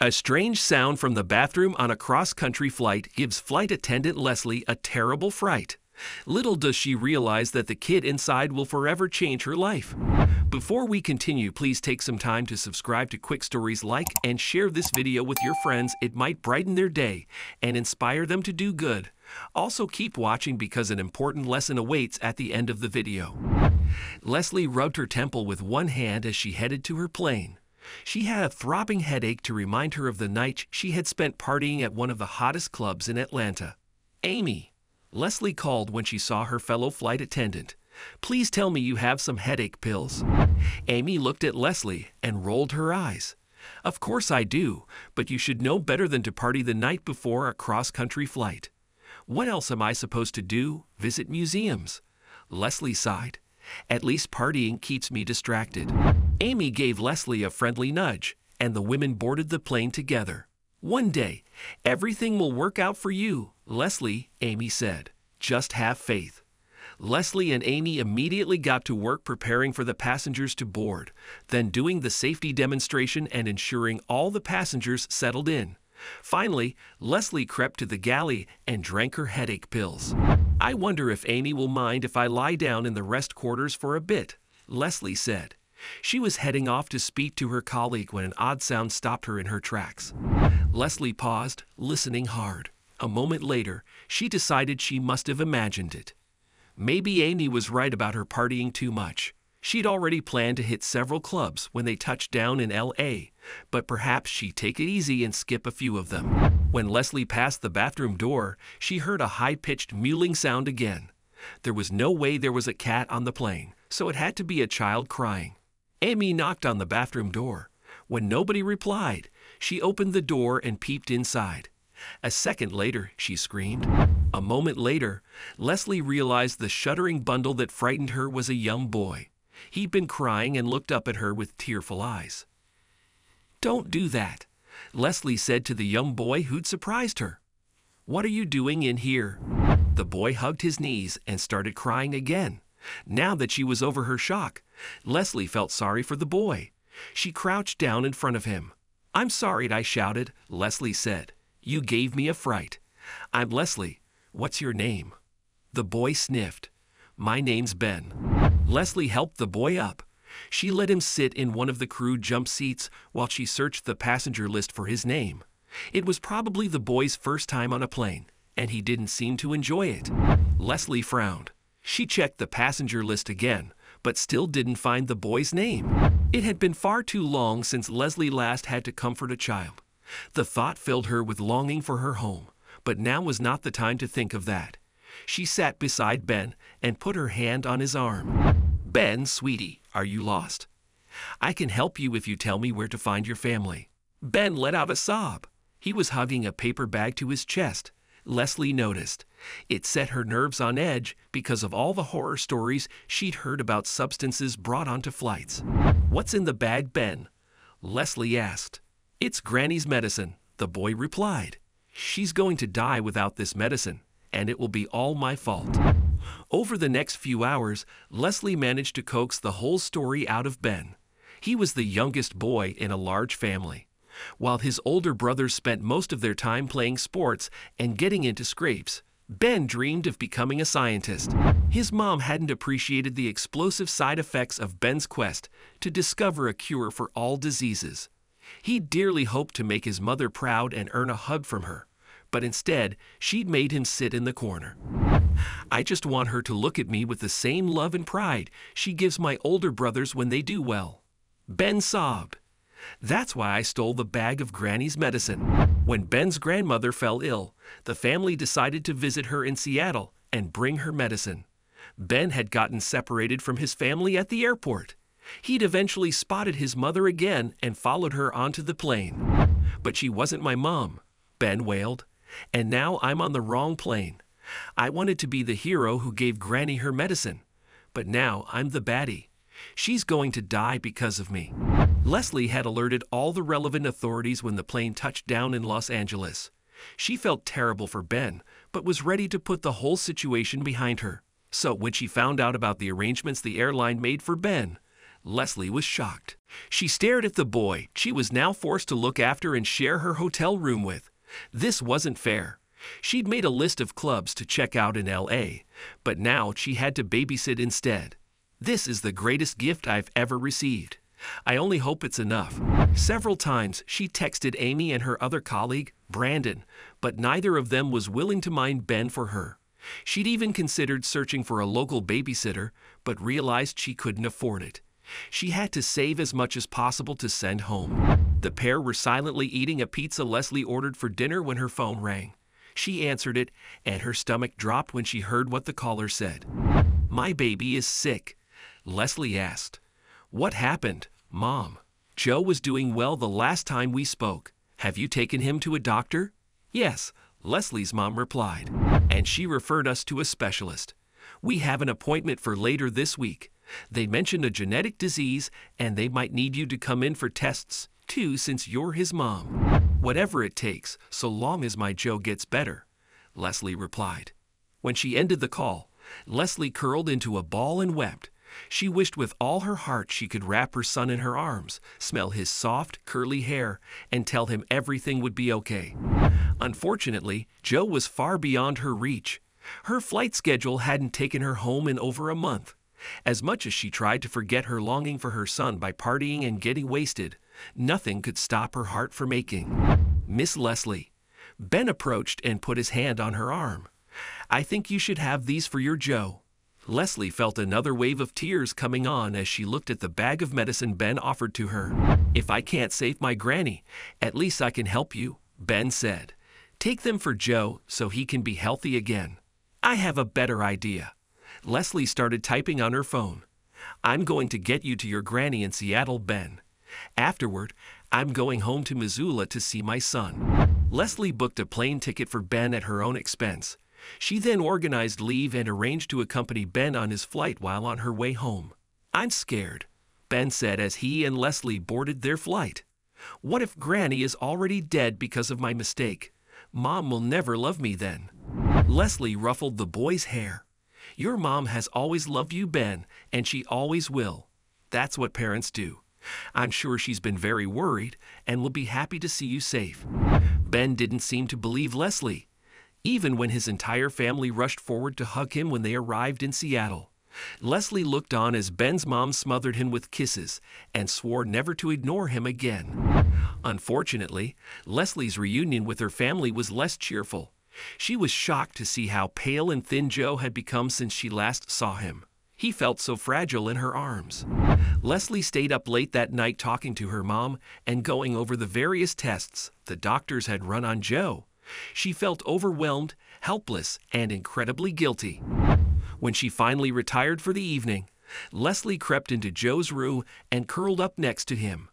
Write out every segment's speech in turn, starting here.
A strange sound from the bathroom on a cross-country flight gives flight attendant Leslie a terrible fright. Little does she realize that the kid inside will forever change her life. Before we continue, please take some time to subscribe to Quick Stories, like and share this video with your friends. It might brighten their day and inspire them to do good. Also keep watching because an important lesson awaits at the end of the video. Leslie rubbed her temple with one hand as she headed to her plane. She had a throbbing headache to remind her of the night she had spent partying at one of the hottest clubs in Atlanta. "Amy," Leslie called when she saw her fellow flight attendant. "Please tell me you have some headache pills." Amy looked at Leslie and rolled her eyes. "Of course I do, but you should know better than to party the night before a cross-country flight." "What else am I supposed to do? Visit museums?" Leslie sighed. "At least partying keeps me distracted." Amy gave Leslie a friendly nudge, and the women boarded the plane together. "One day, everything will work out for you, Leslie," Amy said. "Just have faith." Leslie and Amy immediately got to work preparing for the passengers to board, then doing the safety demonstration and ensuring all the passengers settled in. Finally, Leslie crept to the galley and drank her headache pills. "I wonder if Amy will mind if I lie down in the rest quarters for a bit," Leslie said. She was heading off to speak to her colleague when an odd sound stopped her in her tracks. Leslie paused, listening hard. A moment later, she decided she must have imagined it. Maybe Amy was right about her partying too much. She'd already planned to hit several clubs when they touched down in LA, but perhaps she'd take it easy and skip a few of them. When Leslie passed the bathroom door, she heard a high-pitched mewling sound again. There was no way there was a cat on the plane, so it had to be a child crying. Amy knocked on the bathroom door. When nobody replied, she opened the door and peeped inside. A second later, she screamed. A moment later, Leslie realized the shuddering bundle that frightened her was a young boy. He'd been crying and looked up at her with tearful eyes. "Don't do that," Leslie said to the young boy who'd surprised her. "What are you doing in here?" The boy hugged his knees and started crying again. Now that she was over her shock, Leslie felt sorry for the boy. She crouched down in front of him. "I'm sorry," I shouted, Leslie said. "You gave me a fright." "I'm Leslie. What's your name?" The boy sniffed. "My name's Ben." Leslie helped the boy up. She let him sit in one of the crew jump seats while she searched the passenger list for his name. It was probably the boy's first time on a plane, and he didn't seem to enjoy it. Leslie frowned. She checked the passenger list again, but still didn't find the boy's name. It had been far too long since Leslie last had to comfort a child. The thought filled her with longing for her home, but now was not the time to think of that. She sat beside Ben and put her hand on his arm. "Ben, sweetie, are you lost? I can help you if you tell me where to find your family." Ben let out a sob. He was hugging a paper bag to his chest. Leslie noticed. It set her nerves on edge because of all the horror stories she'd heard about substances brought onto flights. "What's in the bag, Ben?" Leslie asked. "It's Granny's medicine," the boy replied. "She's going to die without this medicine, and it will be all my fault." Over the next few hours, Leslie managed to coax the whole story out of Ben. He was the youngest boy in a large family. While his older brothers spent most of their time playing sports and getting into scrapes, Ben dreamed of becoming a scientist. His mom hadn't appreciated the explosive side effects of Ben's quest to discover a cure for all diseases. He dearly hoped to make his mother proud and earn a hug from her, but instead, she'd made him sit in the corner. "I just want her to look at me with the same love and pride she gives my older brothers when they do well." Ben sobbed. "That's why I stole the bag of Granny's medicine." When Ben's grandmother fell ill, the family decided to visit her in Seattle and bring her medicine. Ben had gotten separated from his family at the airport. He'd eventually spotted his mother again and followed her onto the plane. "But she wasn't my mom," Ben wailed. "And now I'm on the wrong plane. I wanted to be the hero who gave Granny her medicine, but now I'm the baddie. She's going to die because of me." Leslie had alerted all the relevant authorities when the plane touched down in Los Angeles. She felt terrible for Ben, but was ready to put the whole situation behind her. So when she found out about the arrangements the airline made for Ben, Leslie was shocked. She stared at the boy she was now forced to look after and share her hotel room with. This wasn't fair. She'd made a list of clubs to check out in LA, but now she had to babysit instead. This is the greatest gift I've ever received. I only hope it's enough. Several times she texted Amy and her other colleague, Brandon, but neither of them was willing to mind Ben for her. She'd even considered searching for a local babysitter, but realized she couldn't afford it. She had to save as much as possible to send home. The pair were silently eating a pizza Leslie ordered for dinner when her phone rang. She answered it, and her stomach dropped when she heard what the caller said. "My baby is sick," Leslie asked. "What happened, Mom?" "Joe was doing well the last time we spoke. Have you taken him to a doctor?" "Yes," Leslie's mom replied, "and she referred us to a specialist. We have an appointment for later this week. They mentioned a genetic disease, and they might need you to come in for tests, too, since you're his mom." "Whatever it takes, so long as my Joe gets better," Leslie replied. When she ended the call, Leslie curled into a ball and wept. She wished with all her heart she could wrap her son in her arms, smell his soft, curly hair, and tell him everything would be okay. Unfortunately, Joe was far beyond her reach. Her flight schedule hadn't taken her home in over a month. As much as she tried to forget her longing for her son by partying and getting wasted, nothing could stop her heart from aching. "Miss Leslie," Ben approached and put his hand on her arm. "I think you should have these for your Joe." Leslie felt another wave of tears coming on as she looked at the bag of medicine Ben offered to her. "If I can't save my granny, at least I can help you," Ben said. "Take them for Joe so he can be healthy again." "I have a better idea." Leslie started typing on her phone. "I'm going to get you to your granny in Seattle, Ben. Afterward, I'm going home to Missoula to see my son." Leslie booked a plane ticket for Ben at her own expense. She then organized leave and arranged to accompany Ben on his flight while on her way home. "I'm scared," Ben said as he and Leslie boarded their flight. "What if Granny is already dead because of my mistake? Mom will never love me then." Leslie ruffled the boy's hair. "Your mom has always loved you, Ben, and she always will. That's what parents do. I'm sure she's been very worried and will be happy to see you safe." Ben didn't seem to believe Leslie, even when his entire family rushed forward to hug him when they arrived in Seattle. Leslie looked on as Ben's mom smothered him with kisses and swore never to ignore him again. Unfortunately, Leslie's reunion with her family was less cheerful. She was shocked to see how pale and thin Joe had become since she last saw him. He felt so fragile in her arms. Leslie stayed up late that night talking to her mom and going over the various tests the doctors had run on Joe. She felt overwhelmed, helpless, and incredibly guilty. When she finally retired for the evening, Leslie crept into Joe's room and curled up next to him.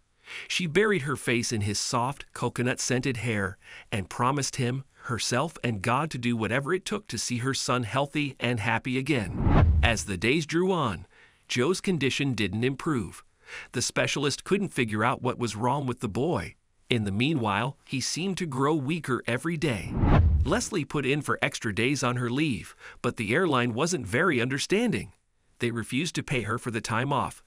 She buried her face in his soft, coconut-scented hair and promised him, herself, and God to do whatever it took to see her son healthy and happy again. As the days drew on, Joe's condition didn't improve. The specialist couldn't figure out what was wrong with the boy. In the meanwhile, he seemed to grow weaker every day. Leslie put in for extra days on her leave, but the airline wasn't very understanding. They refused to pay her for the time off,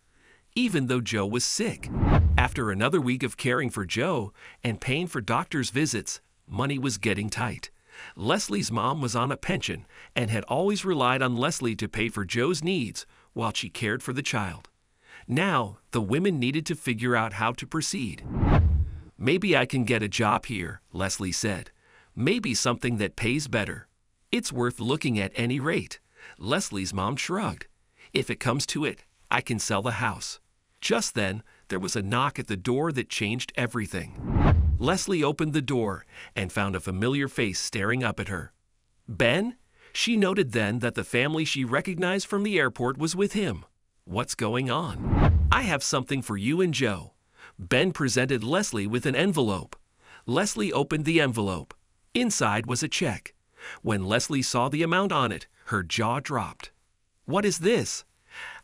even though Joe was sick. After another week of caring for Joe and paying for doctor's visits, money was getting tight. Leslie's mom was on a pension and had always relied on Leslie to pay for Joe's needs while she cared for the child. Now, the women needed to figure out how to proceed. "Maybe I can get a job here," Leslie said. "Maybe something that pays better. It's worth looking at any rate." Leslie's mom shrugged. "If it comes to it, I can sell the house." Just then, there was a knock at the door that changed everything. Leslie opened the door and found a familiar face staring up at her. "Ben?" She noted then that the family she recognized from the airport was with him. "What's going on?" "I have something for you and Joe." Ben presented Leslie with an envelope. Leslie opened the envelope. Inside was a check. When Leslie saw the amount on it, her jaw dropped. "What is this?"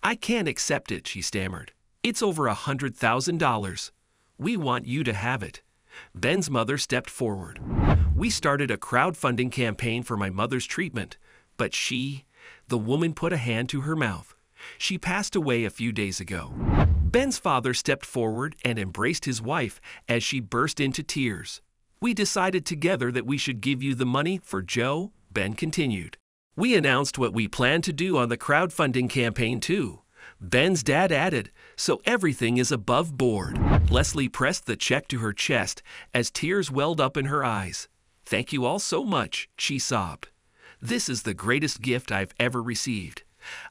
"I can't accept it," she stammered. "It's over $100,000. We want you to have it." Ben's mother stepped forward. "We started a crowdfunding campaign for my mother's treatment, but the woman put a hand to her mouth. She passed away a few days ago." Ben's father stepped forward and embraced his wife as she burst into tears. "We decided together that we should give you the money for Joe," Ben continued. "We announced what we planned to do on the crowdfunding campaign too," Ben's dad added, "so everything is above board." Leslie pressed the check to her chest as tears welled up in her eyes. "Thank you all so much," she sobbed. "This is the greatest gift I've ever received.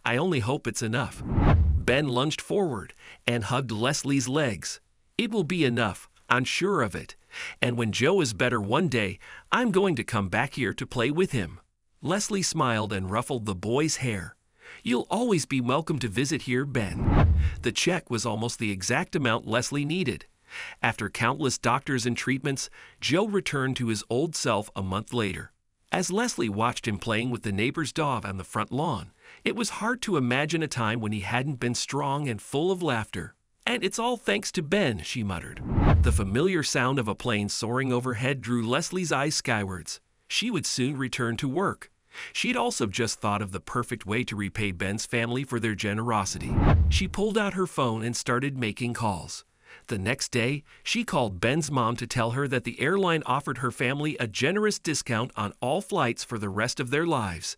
I only hope it's enough." Ben lunged forward and hugged Leslie's legs. "It will be enough, I'm sure of it. And when Joe is better one day, I'm going to come back here to play with him." Leslie smiled and ruffled the boy's hair. "You'll always be welcome to visit here, Ben." The check was almost the exact amount Leslie needed. After countless doctors and treatments, Joe returned to his old self a month later. As Leslie watched him playing with the neighbor's dog on the front lawn, it was hard to imagine a time when he hadn't been strong and full of laughter. "And it's all thanks to Ben," she muttered. The familiar sound of a plane soaring overhead drew Leslie's eyes skywards. She would soon return to work. She'd also just thought of the perfect way to repay Ben's family for their generosity. She pulled out her phone and started making calls. The next day, she called Ben's mom to tell her that the airline offered her family a generous discount on all flights for the rest of their lives.